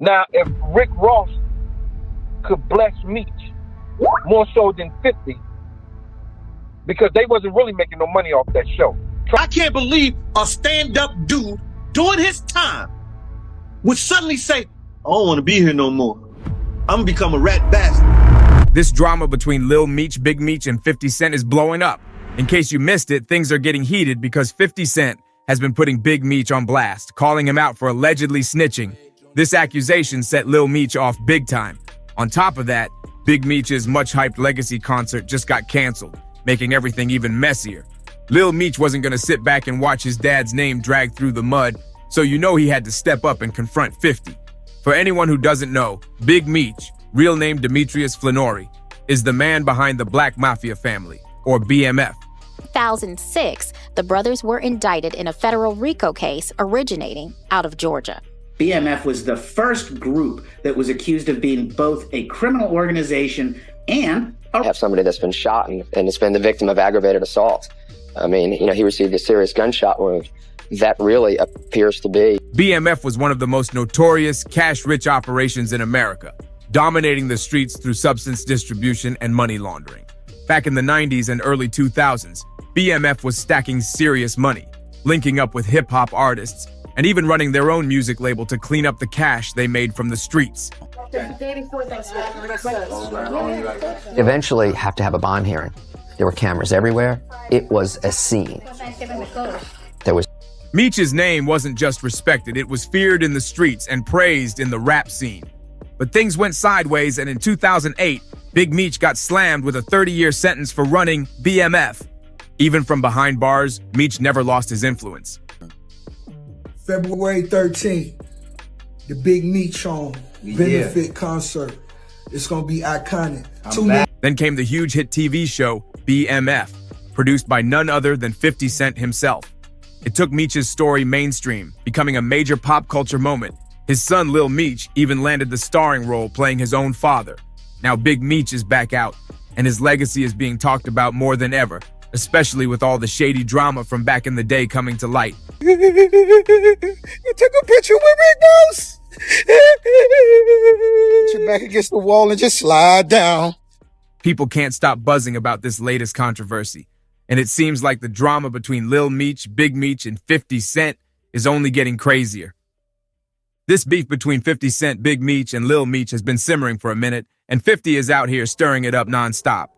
Now, if Rick Ross could bless Meech more so than 50, because they wasn't really making no money off that show. I can't believe a stand-up dude doing his time would suddenly say, I don't want to be here no more. I'm gonna become a rat bastard. This drama between Lil Meech, Big Meech, and 50 Cent is blowing up. In case you missed it, things are getting heated because 50 Cent has been putting Big Meech on blast, calling him out for allegedly snitching. This accusation set Lil Meech off big time. On top of that, Big Meech's much-hyped Legacy concert just got canceled, making everything even messier. Lil Meech wasn't gonna sit back and watch his dad's name dragged through the mud, so you know he had to step up and confront 50. For anyone who doesn't know, Big Meech, real name Demetrius Flannery, is the man behind the Black Mafia family, or BMF. 2006, the brothers were indicted in a federal RICO case originating out of Georgia. BMF was the first group that was accused of being both a criminal organization and have somebody that's been shot and has been the victim of aggravated assault. I mean, he received a serious gunshot wound. That really appears to be. BMF was one of the most notorious, cash-rich operations in America, dominating the streets through substance distribution and money laundering. Back in the 90s and early 2000s, BMF was stacking serious money, linking up with hip-hop artists, and even running their own music label to clean up the cash they made from the streets. Eventually have to have a bond hearing. There were cameras everywhere. It was a scene. There was Meech's name wasn't just respected, it was feared in the streets and praised in the rap scene. But things went sideways, and in 2008, Big Meech got slammed with a 30-year sentence for running BMF. Even from behind bars, Meech never lost his influence. February 13th, the Big Meech benefit concert. It's gonna be iconic. Then came the huge hit TV show, BMF, produced by none other than 50 Cent himself. It took Meech's story mainstream, becoming a major pop culture moment. His son, Lil Meech, even landed the starring role playing his own father. Now Big Meech is back out, and his legacy is being talked about more than ever, especially with all the shady drama from back in the day coming to light. You took a picture with Rick Ross? Put your back against the wall and just slide down. People can't stop buzzing about this latest controversy, and it seems like the drama between Lil Meech, Big Meech, and 50 Cent is only getting crazier. This beef between 50 Cent, Big Meech, and Lil Meech has been simmering for a minute, and 50 is out here stirring it up nonstop.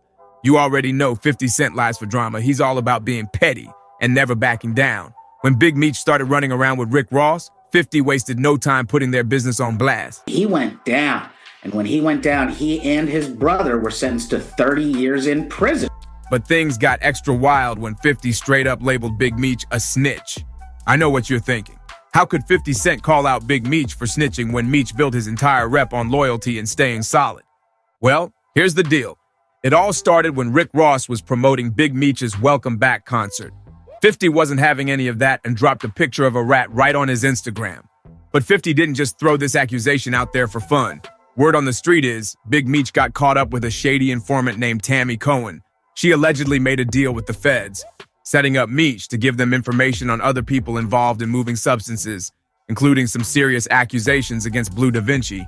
You already know 50 Cent lies for drama. He's all about being petty and never backing down. When Big Meech started running around with Rick Ross, 50 wasted no time putting their business on blast. he went down. And when he went down, he and his brother were sentenced to 30 years in prison. But things got extra wild when 50 straight up labeled Big Meech a snitch. I know what you're thinking. How could 50 Cent call out Big Meech for snitching when Meech built his entire rep on loyalty and staying solid? Well, here's the deal. It all started when Rick Ross was promoting Big Meech's Welcome Back concert. 50 wasn't having any of that and dropped a picture of a rat right on his Instagram. But 50 didn't just throw this accusation out there for fun. Word on the street is, Big Meech got caught up with a shady informant named Tammy Cohen. She allegedly made a deal with the feds, setting up Meech to give them information on other people involved in moving substances, including some serious accusations against Blue Da Vinci.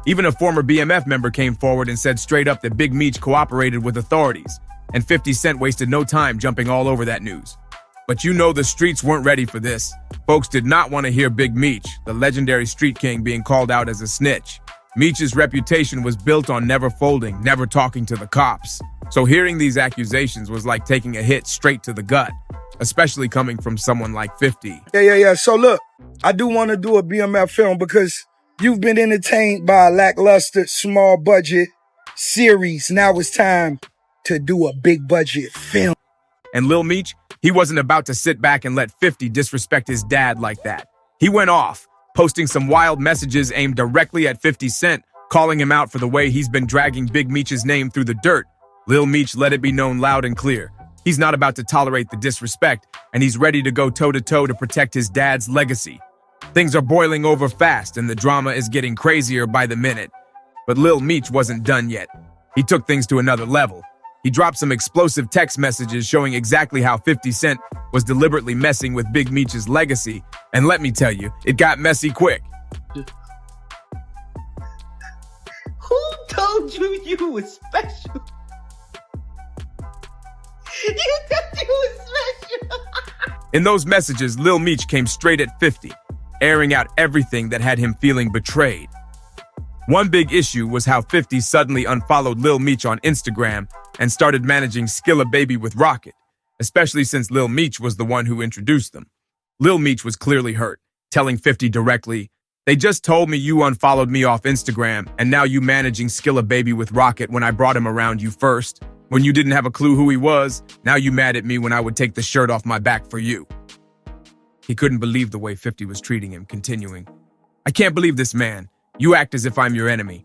Even a former BMF member came forward and said straight up that Big Meech cooperated with authorities, and 50 Cent wasted no time jumping all over that news. But you know the streets weren't ready for this. Folks did not want to hear Big Meech, the legendary street king, being called out as a snitch. Meech's reputation was built on never folding, never talking to the cops. So hearing these accusations was like taking a hit straight to the gut, especially coming from someone like 50. Yeah. So look, I do want to do a BMF film because you've been entertained by a lackluster, small budget series. Now it's time to do a big budget film. And Lil Meech, he wasn't about to sit back and let 50 disrespect his dad like that. He went off, posting some wild messages aimed directly at 50 Cent, calling him out for the way he's been dragging Big Meech's name through the dirt. Lil Meech let it be known loud and clear. He's not about to tolerate the disrespect, and he's ready to go toe-to-toe to protect his dad's legacy. Things are boiling over fast, and the drama is getting crazier by the minute. But Lil Meech wasn't done yet. He took things to another level. He dropped some explosive text messages showing exactly how 50 Cent was deliberately messing with Big Meech's legacy, and let me tell you, it got messy quick. told you you was special. You thought you was special. In those messages, Lil Meech came straight at 50, airing out everything that had him feeling betrayed. One big issue was how 50 suddenly unfollowed Lil Meech on Instagram and started managing Skilla Baby with Rocket, especially since Lil Meech was the one who introduced them. Lil Meech was clearly hurt, telling 50 directly, "They just told me you unfollowed me off Instagram, and now you managing Skilla Baby with Rocket when I brought him around you first. When you didn't have a clue who he was, now you mad at me when I would take the shirt off my back for you." He couldn't believe the way 50 was treating him, continuing, "I can't believe this, man. You act as if I'm your enemy.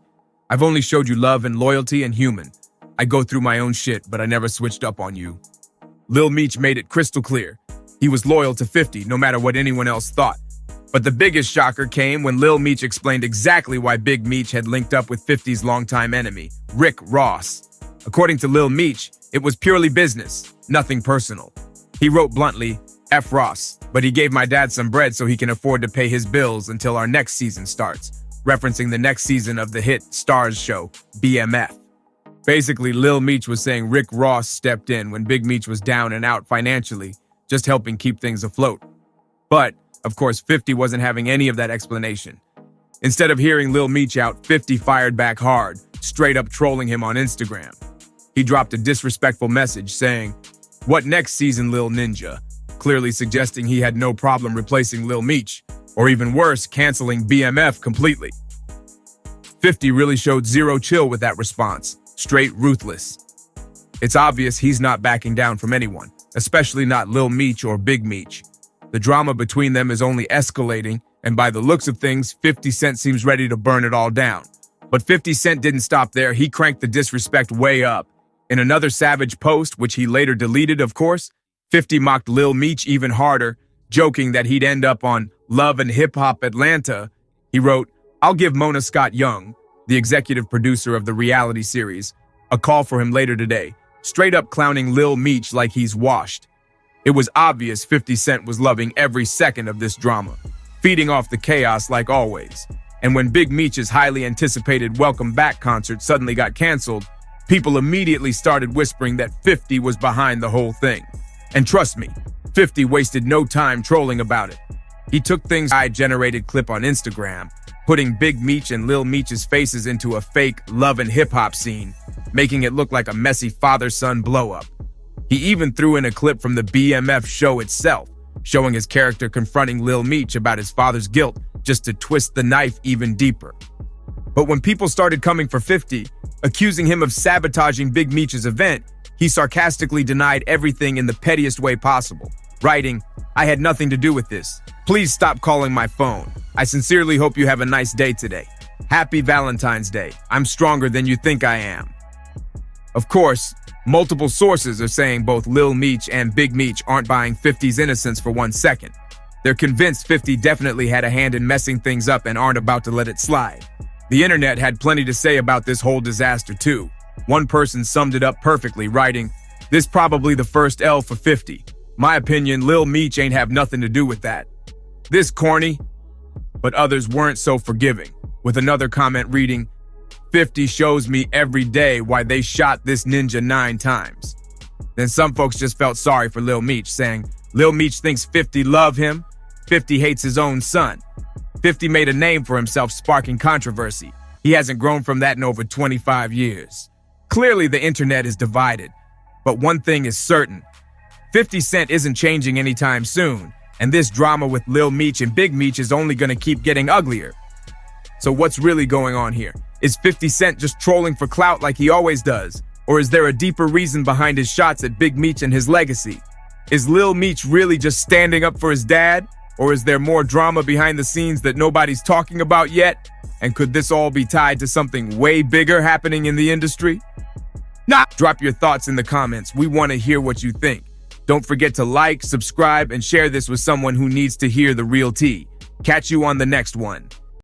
I've only showed you love and loyalty and human. I go through my own shit, but I never switched up on you." Lil Meech made it crystal clear. He was loyal to 50, no matter what anyone else thought. But the biggest shocker came when Lil Meech explained exactly why Big Meech had linked up with 50's longtime enemy, Rick Ross. According to Lil Meech, it was purely business, nothing personal. He wrote bluntly, "F Ross, but he gave my dad some bread so he can afford to pay his bills until our next season starts," referencing the next season of the hit Starz show, BMF. Basically, Lil Meech was saying Rick Ross stepped in when Big Meech was down and out financially, just helping keep things afloat. But, of course, 50 wasn't having any of that explanation. Instead of hearing Lil Meech out, 50 fired back hard, straight up trolling him on Instagram. He dropped a disrespectful message saying, "What next season, Lil Ninja?" clearly suggesting he had no problem replacing Lil Meech, or even worse, canceling BMF completely. 50 really showed zero chill with that response, straight ruthless. It's obvious he's not backing down from anyone, especially not Lil Meech or Big Meech. The drama between them is only escalating, and by the looks of things, 50 Cent seems ready to burn it all down. But 50 Cent didn't stop there. He cranked the disrespect way up. In another savage post, which he later deleted, of course, 50 mocked Lil Meech even harder, joking that he'd end up on Love and Hip Hop Atlanta. He wrote, "I'll give Mona Scott Young, the executive producer of the reality series, a call for him later today," straight up clowning Lil Meech like he's washed. It was obvious 50 Cent was loving every second of this drama, feeding off the chaos like always. And when Big Meech's highly anticipated Welcome Back concert suddenly got canceled, people immediately started whispering that 50 was behind the whole thing. And trust me, 50 wasted no time trolling about it. He took things AI-generated clip on Instagram, putting Big Meech and Lil Meech's faces into a fake love and hip-hop scene, making it look like a messy father-son blow-up. He even threw in a clip from the BMF show itself, showing his character confronting Lil Meech about his father's guilt just to twist the knife even deeper. But when people started coming for 50, accusing him of sabotaging Big Meech's event, he sarcastically denied everything in the pettiest way possible, writing, "I had nothing to do with this. Please stop calling my phone. I sincerely hope you have a nice day today. Happy Valentine's Day. I'm stronger than you think I am." Of course, multiple sources are saying both Lil Meech and Big Meech aren't buying 50's innocence for 1 second. They're convinced 50 definitely had a hand in messing things up and aren't about to let it slide. The internet had plenty to say about this whole disaster too. One person summed it up perfectly, writing, "This probably the first L for 50. My opinion, Lil Meech ain't have nothing to do with that. This corny." But others weren't so forgiving, with another comment reading, "50 shows me every day why they shot this ninja 9 times. Then some folks just felt sorry for Lil Meech, saying, "Lil Meech thinks 50 love him. 50 hates his own son. 50 made a name for himself sparking controversy. He hasn't grown from that in over 25 years. Clearly, the internet is divided. But one thing is certain. 50 Cent isn't changing anytime soon, and this drama with Lil Meech and Big Meech is only going to keep getting uglier. So what's really going on here? Is 50 Cent just trolling for clout like he always does? Or is there a deeper reason behind his shots at Big Meech and his legacy? Is Lil Meech really just standing up for his dad? Or is there more drama behind the scenes that nobody's talking about yet? And could this all be tied to something way bigger happening in the industry? Drop your thoughts in the comments. We want to hear what you think. Don't forget to like, subscribe, and share this with someone who needs to hear the real tea. Catch you on the next one.